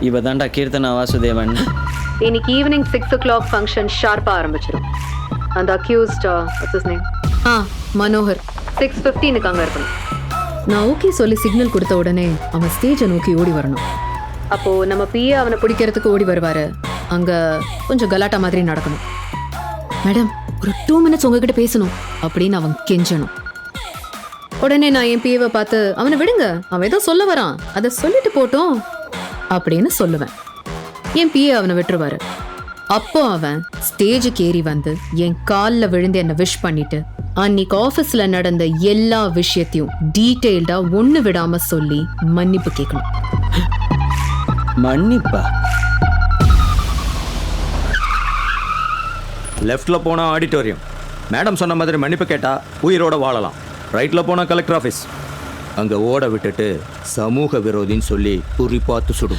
இவ தாண்டா கீர்த்தனா வாசுதேவன். இன்னைக்கு ஈவினிங் 6 o'clock ஃபங்க்ஷன் ஷார்ப்பாக ஆரம்பிச்சிடும். அந்த accused watts his name? Manohar 6:15 அங்கே இருக்கணும். நான் ஓகே சொல்லி சிக்னல் கொடுத்த உடனே அவன் ஸ்டேஜை நோக்கி ஓடி வரணும். அப்போது நம்ம பிஏ அவனை பிடிக்கிறதுக்கு ஓடி வருவாரு. அங்கே கொஞ்சம் கலாட்டா மாதிரி நடக்கணும். மேடம் ஒரு 2 minutes உங்ககிட்ட பேசணும் அப்படின்னு அவன் கெஞ்சணும். உடனே நான் என் பிஏவை பார்த்து அவனை விடுங்க, அவன் ஏதோ சொல்ல வரான், அதை சொல்லிட்டு போட்டோம் அப்படின்னு சொல்லுவேன். என் பிஏ அவனை விட்டுருவாரு. அப்போ அவன் ஸ்டேஜுக்கு ஏறி வந்து என் காலில் விழுந்து என்னை விஷ் பண்ணிட்டு அன்னைக்கு ஆஃபீஸில் நடந்த எல்லா விஷயத்தையும் டீட்டெயில்டா ஒன்று விடாம சொல்லி மன்னிப்பு கேட்கணும். மன்னிப்பா? லெஃப்டில் போனால் ஆடிட்டோரியம், மேடம் சொன்ன மாதிரி மன்னிப்பு கேட்டால் உயிரோட வாழலாம். ரைட்டில் போனால் கலெக்டர் ஆஃபீஸ், அங்கே ஓட விட்டுட்டு சமூக விரோதின்னு சொல்லி குறி பார்த்து சுடும்.